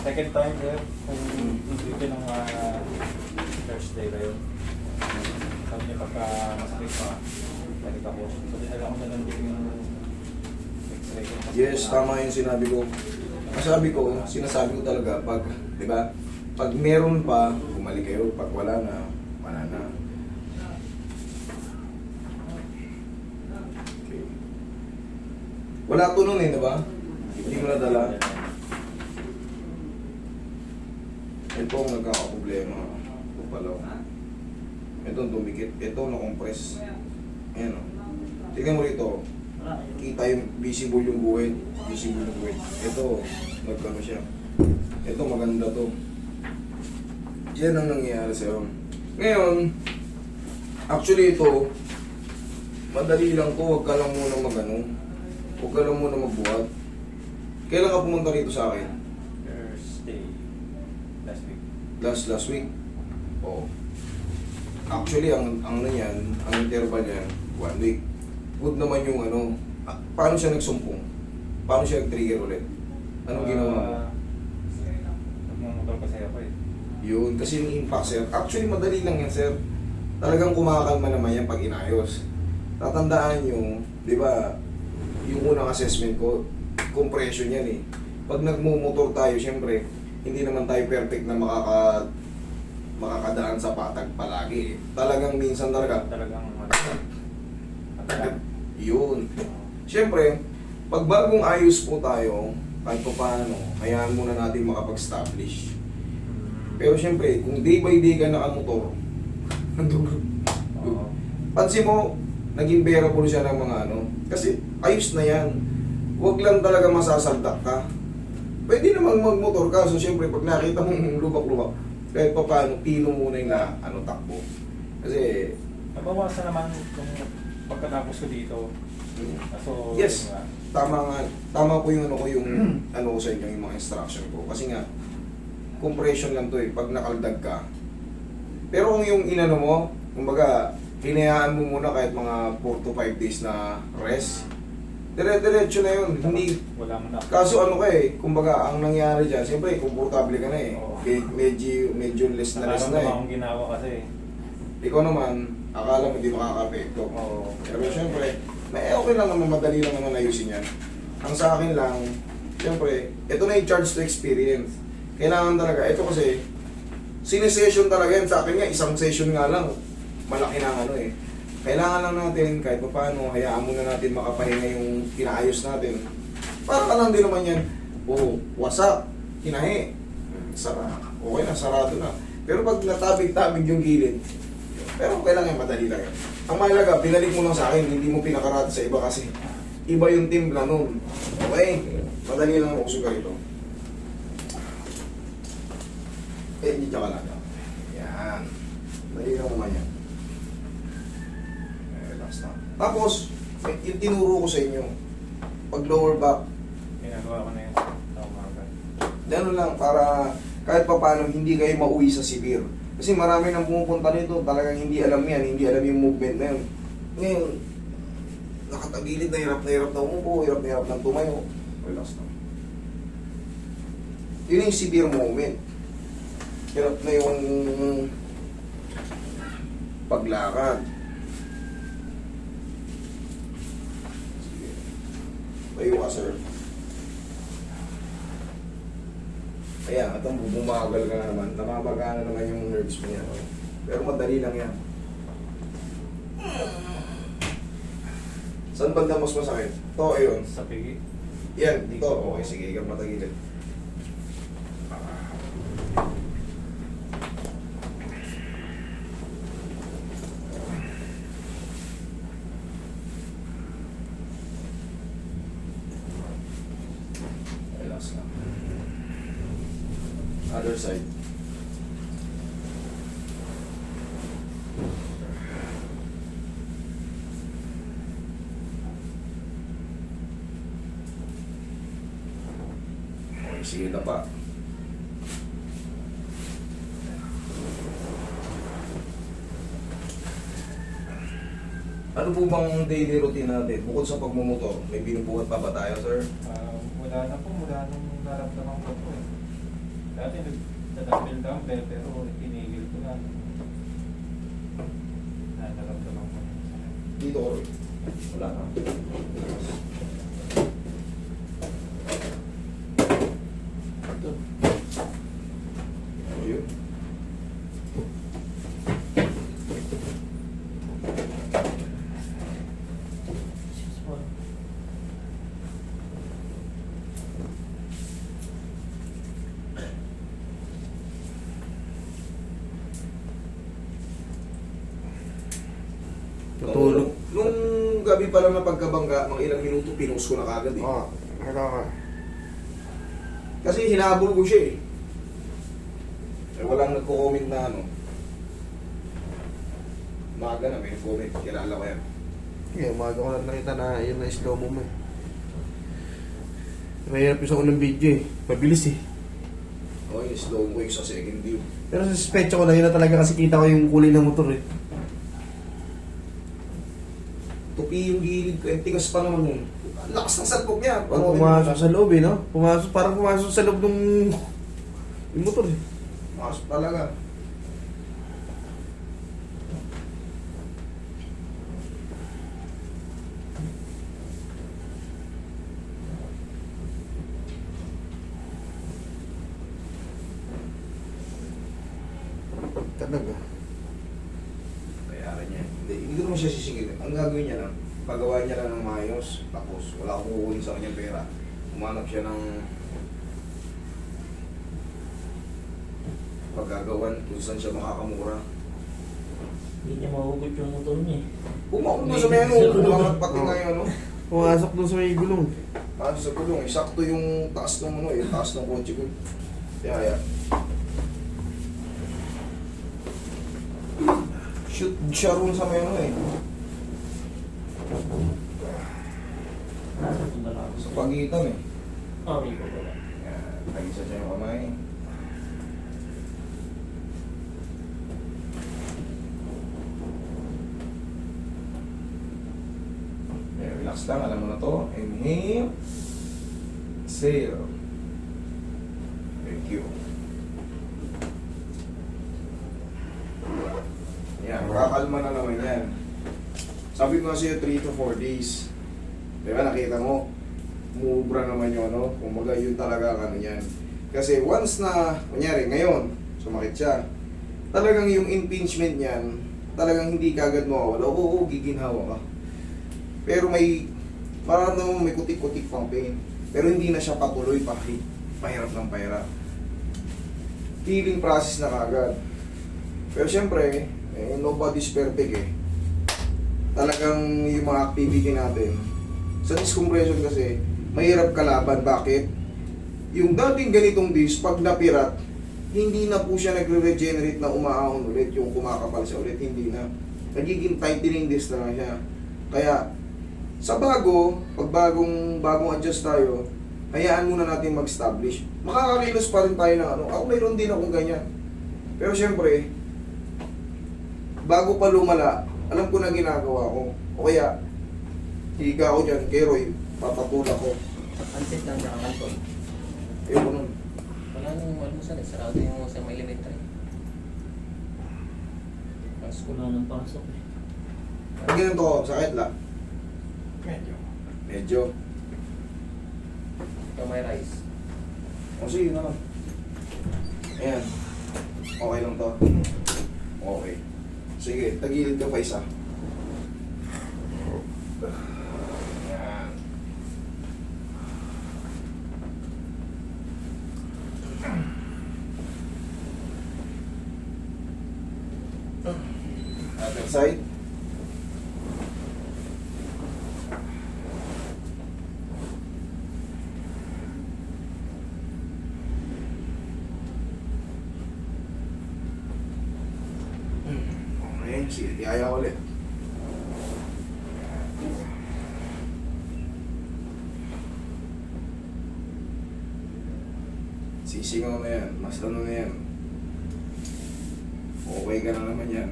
Second time, sir, kung ito ng Thursday ba yun. Sabi niya pagka masakit pa, balik ako. So, dinala ko na lang din yung x-ray ko. Yes, tama yung sinabi ko. Sinasabi ko talaga, pag, di ba, pag meron pa, bumalik kayo. Pag wala na, wala na. Okay. Wala to nun eh, di ba? Hindi mo nadala. Ito ang nagkakaproblema. Ito pala. Ito ang dumikit. Ito na-compress. Ayan o. Tingnan mo rito. Kita yung visible yung buwid. Visible yung buwid. Ito, nagkano siya. Ito maganda to. Yan ang nangyayari sa'yo. Ngayon, actually ito, madali lang to. Huwag ka lang muna magano. Huwag ka lang muna magbuhat. Kailan ka pumunta rito sa akin? Thursday. Last week. Last week? Oo. Actually, ang yan, ang interval yan, 1 week. Good naman yung ano, paano siya nagsumpong? Paano siya nag-trigger ulit? Anong ginawa mo? Nagmamotor kasi ako eh. Yun, kasi yung impact sir. Actually, madali lang yan sir. Talagang kumakalma naman yan pag inayos. Tatandaan nyo, di ba, yung unang assessment ko, compression yan eh. Pag nagmumotor tayo, syempre, hindi naman tayo perfect na makakadaan sa patag palagi eh. Talagang minsan talaga. Talagang Yun. Syempre, pag bagong ayos po tayo, kahit pa paano, hayaan muna natin makapag-establish. Pero syempre, kung day by day ka nakamotor, pansin mo, naging bearable siya ng mga ano, kasi ayos na yan. Huwag lang talaga masasaldak ka. Pwede namang magmotor ka, so syempre, pag nakita mong lubak-lubak, kahit pa paano, pino muna yung takbo. Kasi, nabawasan naman kung pagkatapos ko dito. So, yes, diba? tama po yung ano ko yung ano ko sa inyo, yung mga instruction ko. Kasi nga, compression lang to eh, pag nakaldag ka. Pero kung yung inano mo, kumbaga, hinayaan mo muna kahit mga 4 to 5 days na rest, dire-diretso na yun. Hindi, wala mo na. kaso ano ka eh, kumbaga, ang nangyari dyan, siyempre, komportable ka na eh. Oo. Medyo less na less na eh. akong ginawa kasi. Ikaw naman, akala mo di makaka-apekto. Oo. Pero siyempre, okay lang naman, madali lang naman ayusin yan. Ang sa akin lang, siyempre, ito na yung charge to experience. Kailangan talaga, ito kasi, sinesession talaga yan. Sa akin nga, isang session nga lang, malaki na ano eh. Kailangan lang natin, kahit pa paano, hayaan muna natin makapahinga yung pinaayos natin. Para ka lang din naman yan, wasak, hinahi, okay na, sarado na. Pero pag natabig-tabig yung gilid, pero kailangan madali lang yan. Ang mahalaga, pinalik mo lang sa akin, hindi mo pinakarate sa iba kasi iba yung timpla nun. Okay? Madali lang ang uso ka rito. Hindi ka lang. Yan. Madali lang naman yan. Relax na. Tapos, yung tinuro ko sa inyo, pag lower back, Ginagawa ko na yun. gano'n lang para kahit pa paano hindi kayo mauwi sa severe. Kasi marami nang pumupunta nito, talagang hindi alam yan, hindi alam yung movement na yun. Ngayon, nakatagilid na hirap na umupo, hirap na tumayo. Relax na. Yun yung severe moment. Hirap na yung paglakad. Sige. Tayo ka, sir. Ayan, at ang bumagal ka na naman, namamagana naman yung nerves mo yan. Pero madali lang yan. Saan banda mas masakit? Ito, ayun. Sa pigi. Yan, dito. Okay, sige, ikaw matagilid. Relax lang. Other side. Okay, sige na pa. Ano po bang daily routine natin? Bukod sa pagmumotor, may binubuhat pa ba tayo, sir? Wala na po, mula nung naramdaman ko po eh. Dati nagdadumbbell pero tinigil ko na. Naramdaman ko. Dito ko rin. Wala na. Ito. Ayun. Natulog. Nung gabi pa lang na pagkabangga, mga ilang minuto, pinost ko na kagad eh. Oo, ka. Kasi hinabol ko siya eh. Walang nagko-comment na ano. Umaga na may comment, kilala ko yan. Sige, umaga ko lang nakita na yun na slow mo eh. Mahirap yung sa unang video eh. Mabilis eh. Okay, slow mo yung sa second view. Pero sa suspecha ko na yun na talaga kasi kita ko yung kulay ng motor eh. Tupi yung gilid ko, tigas pa naman yun. Ang lakas ng salpok niya. Pag pumasok sa loob eh, no? Parang pumasok sa loob ng yung motor eh. Pumasok talaga. Talaga. Bayaran niya. Hindi ko naman siya sisingilin. Ang gagawin niya lang, pagawa niya lang ng maayos, tapos wala akong kukunin sa kanyang pera. Umanap siya ng paggagawan kung saan siya makakamura. Hindi niya mahugot yung motor niya eh. Pumakot na sa meno, pumakot pati ngayon, no? Pumasok dun sa may gulong. Ano sa gulong, sakto yung taas ng ano, yung taas ng kotse ko. Kaya, shoot siya ron sa meno eh. Napunta na ako Sa pagitan eh. Okay ko pala. Yan, tagisa siya yung kamay. Okay, relax lang, alam mo na to. Inhale. Exhale. Thank you. Yan, kakalma na naman yan. Sabi ko nga sa'yo, 3 to 4 days. Diba, nakita mo? Umubra naman yun, no? Kumbaga, yun talaga ang ano yan. Kasi once na, kunyari, ngayon, sumakit siya, talagang yung impingement niyan, talagang hindi kagad mawawala. Oo, giginhawa ka. Pero may, mararamdaman mo may kutik-kutik pang pain. Pero hindi na siya patuloy, pahirap ng pahirap. Healing process na kagad. Pero syempre, nobody's perfect eh. Talagang yung mga activity natin, sa disc compression kasi, mahirap kalaban. Bakit? Yung dating ganitong disc, pag napirat, hindi na po siya nagre-regenerate na umaahon ulit, yung kumakapal siya ulit, hindi na. Nagiging tightening disc na lang siya. Kaya, sa pag bagong adjust tayo, hayaan muna natin mag-establish. Makakakilos pa rin tayo ng ano. Ako mayroon din akong ganyan. Pero syempre, bago pa lumala, alam ko na ginagawa ko. O kaya, higa ko dyan, kay Roy, papatulak ko. Unset lang siya kanton. Ayun nun. Wala nang almusal eh. Sarado yung sa may elementary. Pasko na ng pasok eh. Pag ganito ko, sakit la. Medyo. Ito may rice. O sige na lang. Ayan. Okay lang to. Okay. Sige, tagilid ka pa isa. Ayan. Other side. Okay, sige, tiyaya ko ulit. Sisingaw na yan, mas ano na yan. Okay ka na naman yan.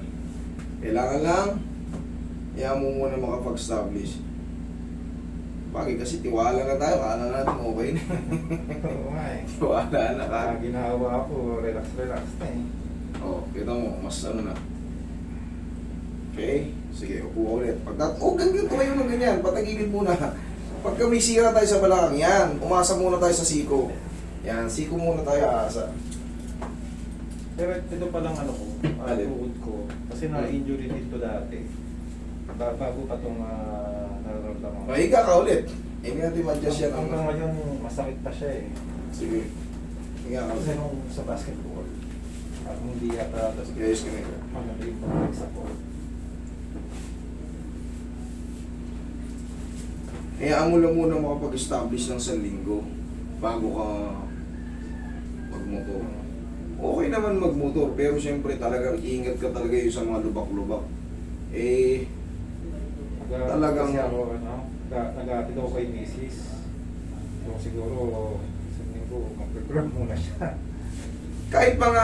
Kailangan lang, hayaan mo muna makapag-establish. Bagay kasi tiwala na tayo, kala natin okay na. Oo nga eh. Tiwala na ka. Ginawa ko, relax na eh. Kita mo, mas ano na. Okay, sige, upo ulit. Ganyan, tumayo ng ganyan, patagilid muna. Pagka may sira tayo sa balakang, yan, umasa muna tayo sa siko. Yan, siko muna tayo aasa. Pero ito palang ano ko, Alin? tuhod ko. Kasi na-injury dito dati. Bago pa itong nararamdaman ko. Mahiga ka ulit. Hindi natin ma-adjust yan. Hanggang ngayon, masakit pa siya eh. Sige. Higa ka Kasi ulit. nung sa basketball, at hindi yata, tapos Yes, ganito. yung pag sa ball. Hayaan mo lang muna makapag-establish ng 1 linggo bago ka magmotor. Okay naman magmotor, pero siyempre talagang ingat ka talaga yung sa mga lubak-lubak. Talagang- Kasi ako, nag-atid ako kay Mrs. So siguro, sabihin ko, mag-grab muna siya. Kahit mga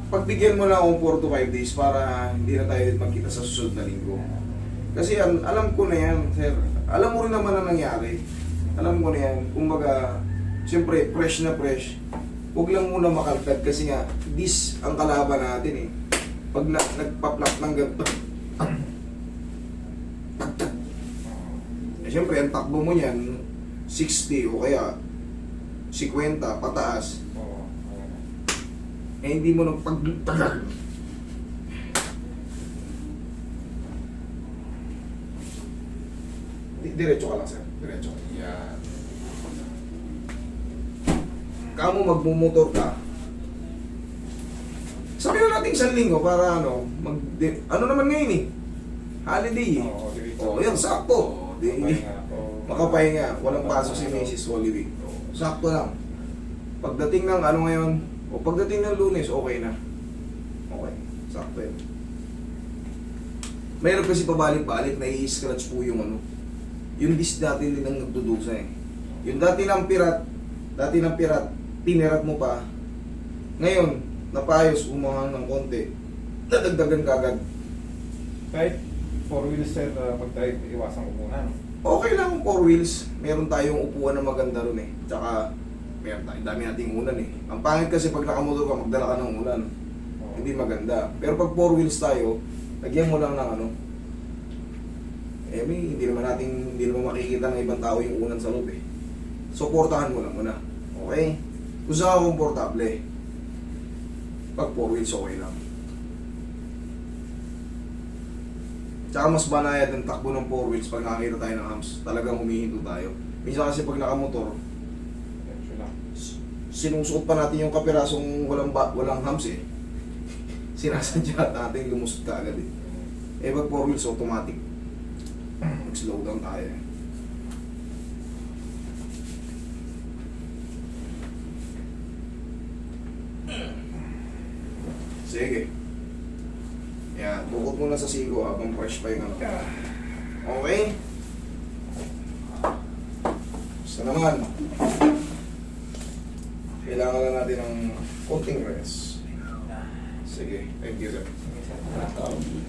pagbigyan mo lang akong 4 to 5 days para hindi na tayo magkita sa susunod na linggo. Kasi alam ko na yan, sir. Alam mo rin naman ang nangyari. Alam ko na yan. Kumbaga, siyempre, fresh na fresh. Huwag lang muna makaltad kasi nga, this ang kalaban natin eh. Pag nagpa-plak ng ganito. Eh, siyempre, ang takbo mo niyan, 60 o kaya 50 pataas. Oo. Eh, hindi mo nagpagtagal. Diretso ka lang, sir. Diretso ka. Yan. Kamo magmumotor ka. Sabi na natin 1 linggo para ano naman ngayon eh. Holiday eh. Oo, Oh, yan, sakto. Di, makapahinga. Walang pasok si Mrs. Holiday. Sakto lang. Pagdating ng ano ngayon, o pagdating ng Lunes, okay na. Okay. Sakto yun. Mayroon kasi pabalik-balik, nai-scratch po yung ano. Yung disc dati din ang nagdudusa eh. Yung dati ng pirat, pinirat mo pa. Ngayon, napayos, umahang ng konti. Dadagdagan kagad. Kahit 4 wheels sir, pag drive, iwasan ko muna. No? Okay lang kung 4 wheels. Meron tayong upuan na maganda ron eh. Tsaka, meron tayo, dami nating unan eh. Ang pangit kasi pag nakamotor ka, magdala ka ng unan. Oo. Hindi maganda. Pero pag 4 wheels tayo, lagyan mo lang ng ano. Hindi naman makikita ng ibang tao yung unan sa loob eh. Suportahan mo lang muna. Okay? Kung saan ka komportable. Pag 4 wheels, okay lang. Tsaka mas banayad ang takbo ng 4 wheels pag nakakita tayo ng humps. Talagang humihinto tayo. Minsan kasi pag nakamotor, Diretso lang. sinusuot pa natin yung kapirasong walang humps eh. Sinasadya natin lumusot ka agad eh. Pag 4 wheels, automatic. Mag-slow down tayo eh. Sige. Yan, bukod muna sa sigo habang fresh pa yung ano. Okay? Basta naman. Kailangan na natin ng konting rest. Sige, thank you sir. Sige, sir.